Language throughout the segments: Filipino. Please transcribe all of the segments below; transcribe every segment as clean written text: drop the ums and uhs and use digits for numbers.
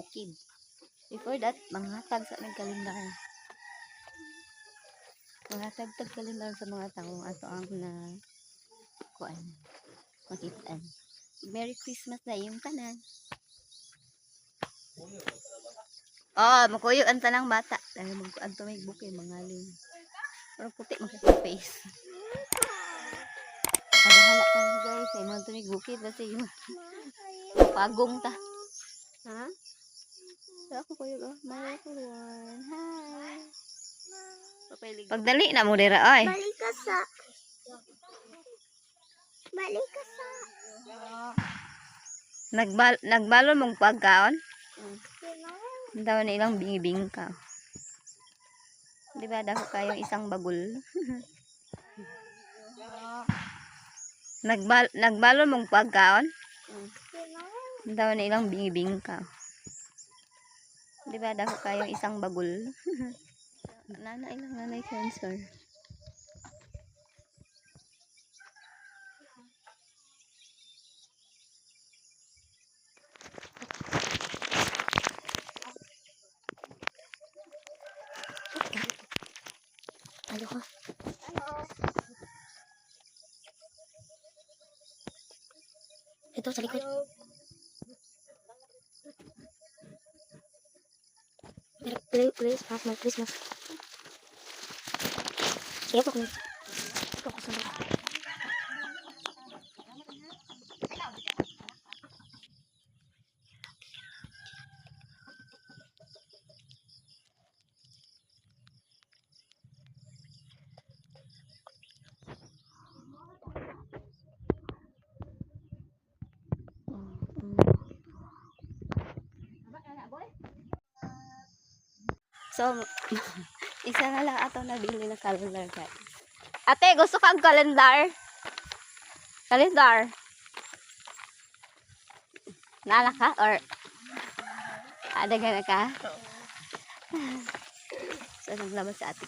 bukid. Before that, manghatag sa aming kalendar. Manghatag kalendar sa mga tao ato ang na kuan makitaan. Merry Christmas na yung tanan. Oh, makuyo ang tanang bata. Dahil magkuan to may bukid mangaling. Pero puti magka face. Paghahala ka na guys, ay mga tumig bukid kasi yung pagong ta. Ha? So ako kuyo oh, may kuwan. Hi. Pagdali na mo dira ay. Balik ka sa. Balik ka sa. Nagbalon mong pagkaon? Daw na ilang bingibing ka. Di ba dako kayong isang bagul? Nagbalon mong pagkaon? Daw na ilang bingibing ka. Di ba dako kayong isang bagul? Nanay lang, nanay cancer. Ano ka? Ito sa likod. Please, Merry Christmas. Sige po, please. So, isa na lang ato nabili na calendar guys. Ate, gusto kang calendar? Calendar? Naalala ka? Or ada na ka? So, naglabas sa ate.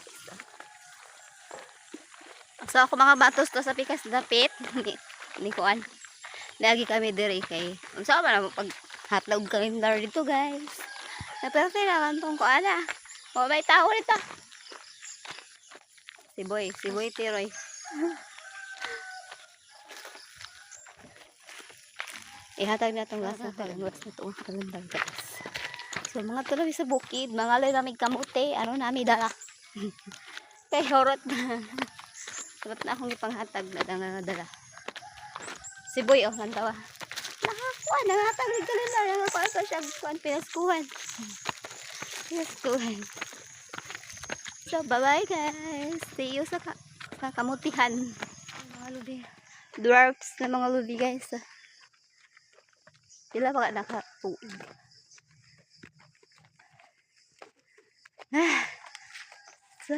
So, ako mga batos to sa pikas dapit. Hindi kuan. Lagi kami dire kay. Unsa ba na pag hotdog calendar dito guys? Pero kailangan tong kuan ah. O, may tao nito. Si Boy Tiroy. Ihatag na itong lasa. Luwas na itong kalendar guys. So, mga tuloy sa bukid. Mga loy namin kamuti. Ano namin dala. Kay horot na. Dapat na akong ipanghatag na dala. Si Boy, oh, nantawa. Nakakuha, nangatag ng kalendar. Nakakuha pa siya. Pinaskuhan. So, bye-bye guys. See you sa kamutihan. Mga lubi. Dwarfs na mga lubi guys. Sila baka nakatuig. So,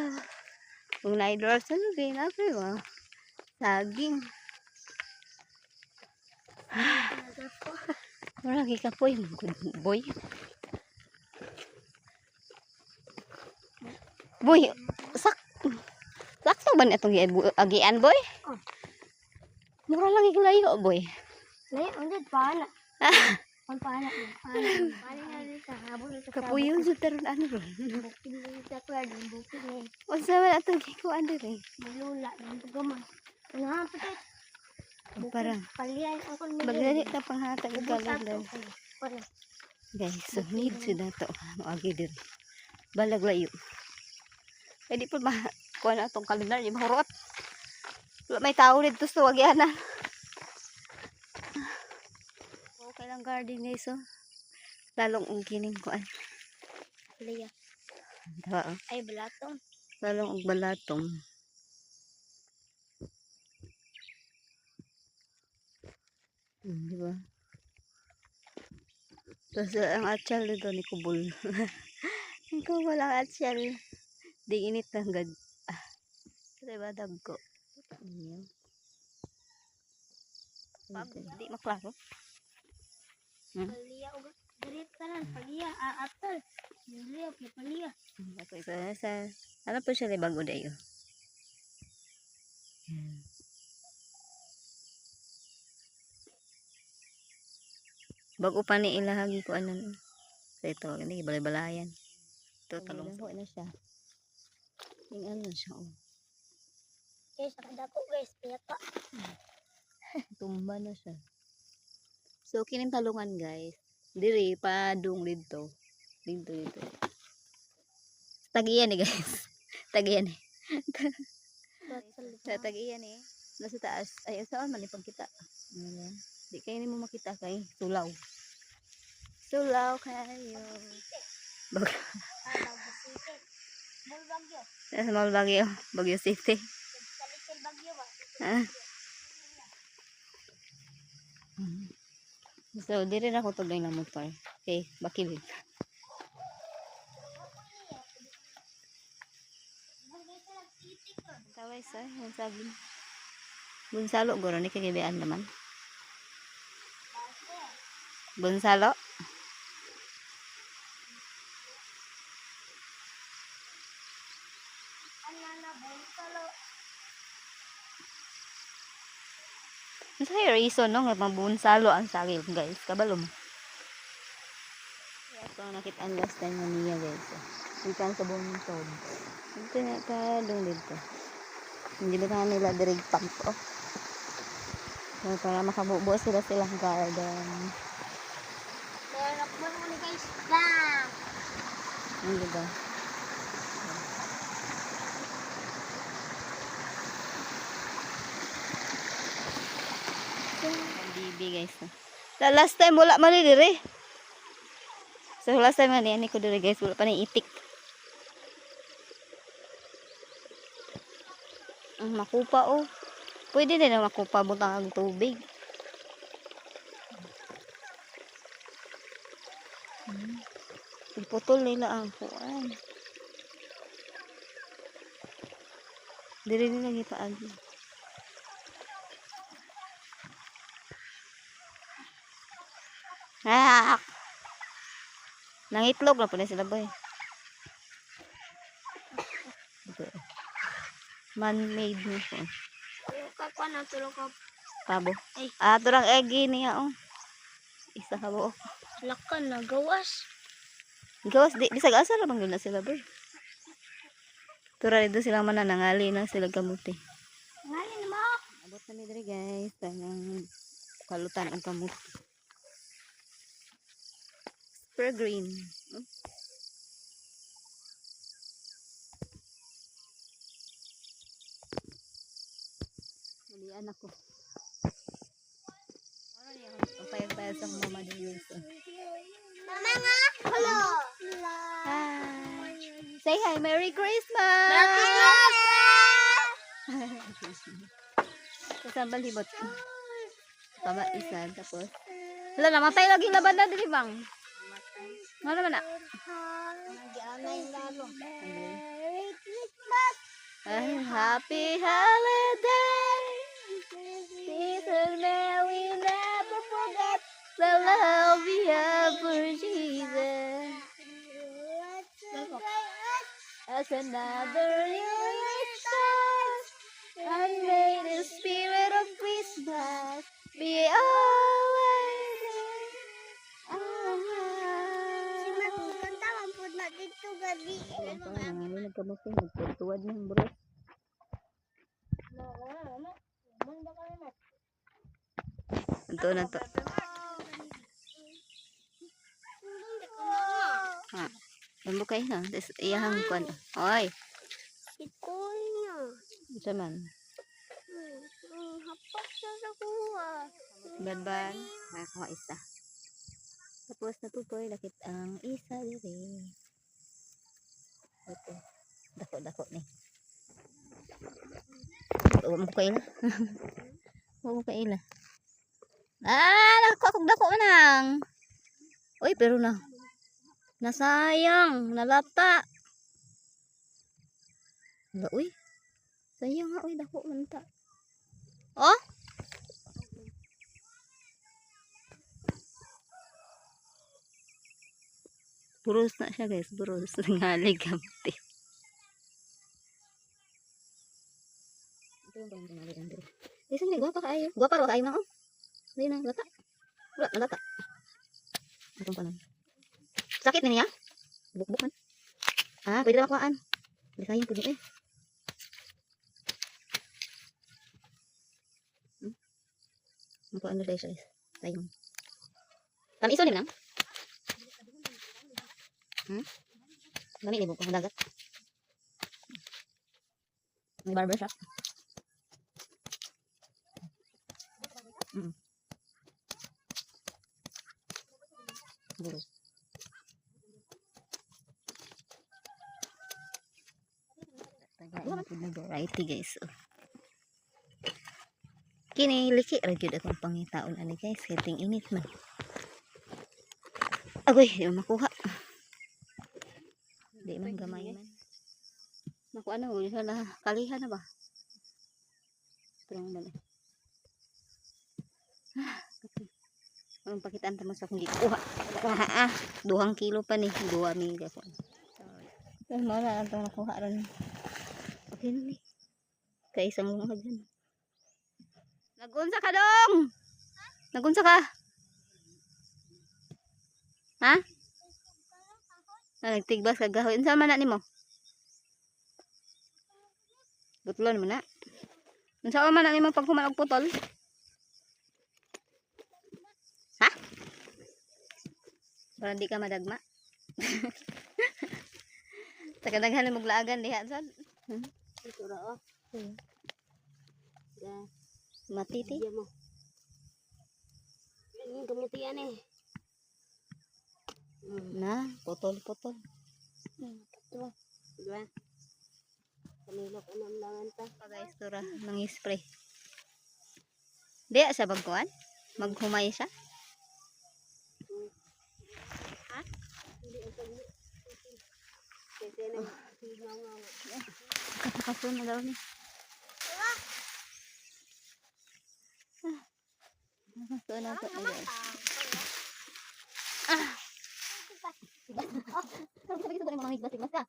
kung na-dwarfs na lubi, napiwa. Saging. Maragi ka po yung boy. Boy, sakto ba na itong agian, boy? Mura lang yung layo, boy. Layo, hindi, paana. Paana. Kapuyo sa taron, ano ron? Bukid sa kwad, bukid na eh. O sa wala itong kikuan din eh. Malula, ng tugaman. Ano nga, pitit? Parang, Palian, ako nila. bagdali na panghatag yung kalendar. Ano? Guys, so need sila ito. Ano agi din. Balag layo. Pwede po kuha na itong kalendar. Yung mahurot. May tao dito sa wagyanan. Okay lang garden guys. So. Lalong ungkining kuan. Liya. Diba? Ay, balatong. Lalong og balatong. Diba? Tapos ang atsal dito ni Kubul. Ang kubul ang atsal. Di init ng gad. Diba dagko? Di maklaro. Paliya, ugat. Dirit ka lang, paliya, aatol. Dirit, paliya. Ano po siya bago dayo? Bago pa ni ilahagi ko ano. Basta ito, hindi, balay-balayan. Ito, talong. Na siya. Yung ano siya, oh. Guys, nakadako guys. Piyaka. Tumba na siya. So, kining talungan, guys. Diri, padung dito. Dito. Tagiyan eh, guys. Tagiyan eh. Sa tagiyan eh. Nasa taas. Ay, saan man ipagkita. Ayan. Di kayo ni mo makita kay Sulaw. Sulaw kayo. Bago. Bagyo City. Mall Bagyo. Small Baguio. Baguio City. Sa Little Bagyo ba? Ah. So, di rin ako tugay ng motor. Okay, bakibig. Taway sa, yung sabi. Bunsalo, guro, ni kagibiyaan naman. Bunsalo? Ano sa reason, no? Nga mabunsalo ang sagil, guys. Kabalo mo. Ito ang nakita ang last time na niya, guys. Ikan sa buntod. Ito nga pa, doon dito. Hindi ba na nila direct pump, oh. So, para makabubuo silang garden. Meron ako muna guys. Bang! Hindi ba? Bibi, guys. The last time, wala mali dire. So, last time, ano ko dire, guys. Wala pa na itik. Ang makupa, oh. Pwede din na makupa butang ang tubig. Iputol nila ang kuan. Dili nila gipaagi. Ah! Nangitlog na po na sila, boy. Man-made mo po. Tulog ka. Pabo. Ah, turang eggy niya, oh. Isa ka buo. Lakan na gawas. Gawas, di sa gasa lang na sila, boy. Tura dito sila mananangali na sila kamuti. Ngalin mo. Abot na midri, guys. Tangang kalutan ang kamuti. Super green. Malian ako. Ano niya? Papayag tayo sa mama ni Wilson. Mama nga. Hello. Hi. Say hi. Merry Christmas. Merry Christmas. Kasambal hibot. Tama isa. Tapos. Wala, namatay lagi laban na din bang. Ano naman na? Nagyanay lalo. Merry Christmas. Happy holiday. Season may we never forget the love we have for Jesus. As another new year starts, and may the spirit of Christmas be always in our hearts. Kanta man po na dito gabi. Nagkamutin, nagtuwad ng bro. Ito na to. Ha. Ang bukay na. Tapos iyahang kwan. Oy. Ikoy niya. Ito man. Hapak siya sa kuha. Banban. Nakakuha isa. Tapos natutoy. Lakit ang isa diri. Ito. Dako-dako ni. Huwag mo kaila. Huwag mo kaila. Ah! Nakakakog-dako nang. Uy, pero na. Nasayang. Nalata. Wala, uy. Sayang nga, uy. Dako man ta. Oh? Buros na siya, guys. Buros. Nangalig kamti. Ito yung parang nangalig kamti. Kasi hindi, guwapa kaayo. Guwapa ro kaayo na, oh. Hindi na, lata. Wala, nalata. Itong pa lang. Sakit na niya? Bukbuk man. Ah, pwede na makuhaan. Hindi sayang pwede eh. Makuhaan na dahil siya guys. Sayang. Kami iso din lang? Kami libo kung dagat. May barbershop. Guru. Tagain po na variety guys. Kini liki ra gyud akong pangitaon ani guys, kating init man. Agoy, di man makuha. Di man gamay man. Makuha na uli na kalihan na ba? Turong dali. Anong pakitaan tama sa kung di kuha. 2 kilo pa ni, 2 mingga ko. Pero mo na itong nakuha ron. Okay na ni. Kaisang lumag yan. Nagunsa ka dong! Nagunsa ka? Ha? Nagtigbas ka gahoy. Saan man na ni mo? Butlon mo na. Saan man na ni mo pag humanog putol? Ha? Para di ka madagma. Takadaghan mo glaagan diha sad. Ito ra oh. Ya. Matiti. Diyan mo. Ini gamutian eh. Na, putol-putol. Ito. Diba? Kanilo ko namlangan ta. Guys, tura nang spray. Di sa bagkuan? Maghumay siya. Ha? Hindi ang pag kasi na hingaw-ngaw. Kaso na daw ni. Kaso na to guys. Sabi ko mga miglas ka.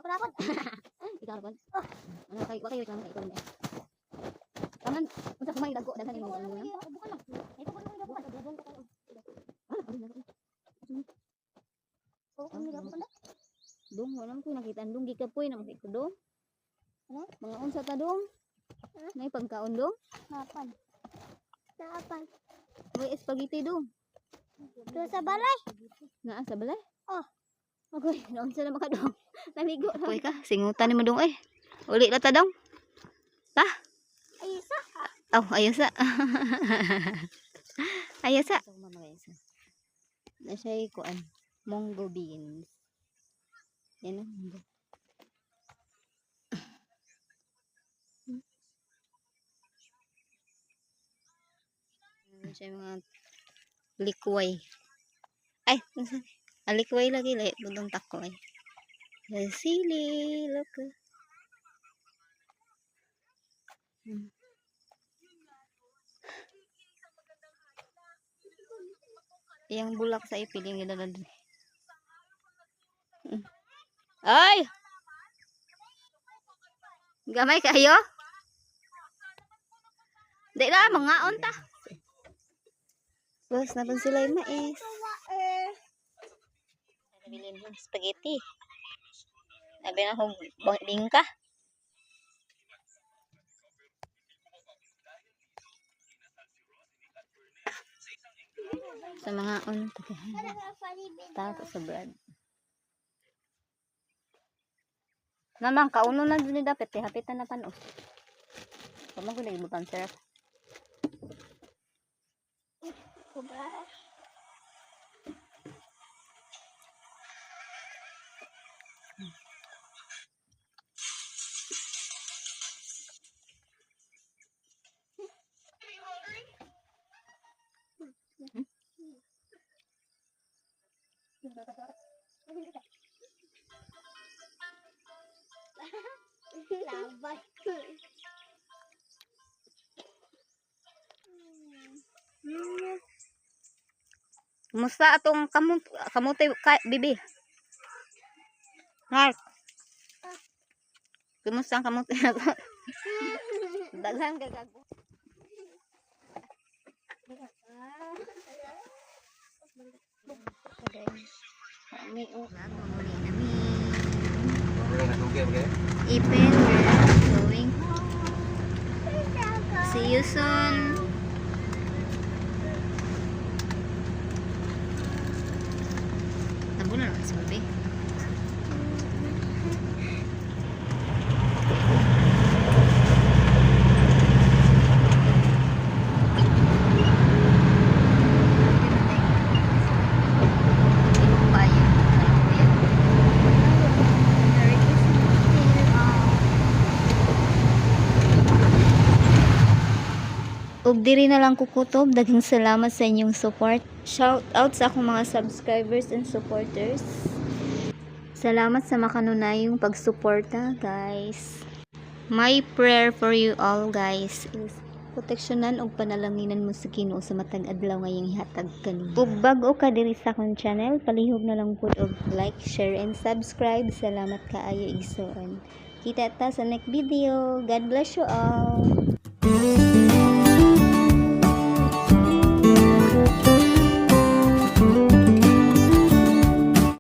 Ako dapat. Ikaw ba? Ano kay wa kayo lang ikaw ni. Taman, unsa kumay dago daghan imong ganun. Bukan lang. Ito ko lang dapat. Dudon ka. Oh, kami dapat na. Dong, wala ko nakita dong gikapoy na makita dong. Ano? Mga unsa ta dong? Nay pagkaon dong. Napan. Napan. May spaghetti dong. Doon sa balay. Naa sa balay? Oh. Agoy, naunsa na makadong. Naligo. Koy ka, singutan ni mo dong eh. Uli la ta dong. Ta? Ay, isa. Oh, ayos sa. Ayos sa. Na siya kuan. Munggo beans. Yan ang munggo. Siya mga likway. Ay, likway lagi lahi budong tako ay. Sili, look. Yang bulak sa ipiling gidadad. Ay! Gamay kayo? Di na, mga onta. Bas na pang sila yung mais. Nabilin yung spaghetti. Sabi na akong bingka. Sa mga onta. Tapos sa bread. Namang kauno na dun dapat hapitan na pano. Pamang ko na ibutan syrup. Labay. Kumusta atong kamote bibi? Mark. Kumusta ang kamote na to? Daghan kay gago. Okay. Kami o. Mamuli namin. Wala na tugay, okay? Ipin, we're going home. See you soon. Nambun na naman si Babe. Ug diri na lang kukutob, daghang salamat sa inyong support. Shout out sa akong mga subscribers and supporters. Salamat sa makanunayong pagsuporta, guys. My prayer for you all, guys, is proteksyonan ug panalanginan mo sa Ginoo sa matag adlaw ngayong ihatag kanimo. Ug bag-o ka diri sa akong channel, palihog na lang pud og like, share and subscribe. Salamat kaayo igsoon. Kita ta sa next video. God bless you all.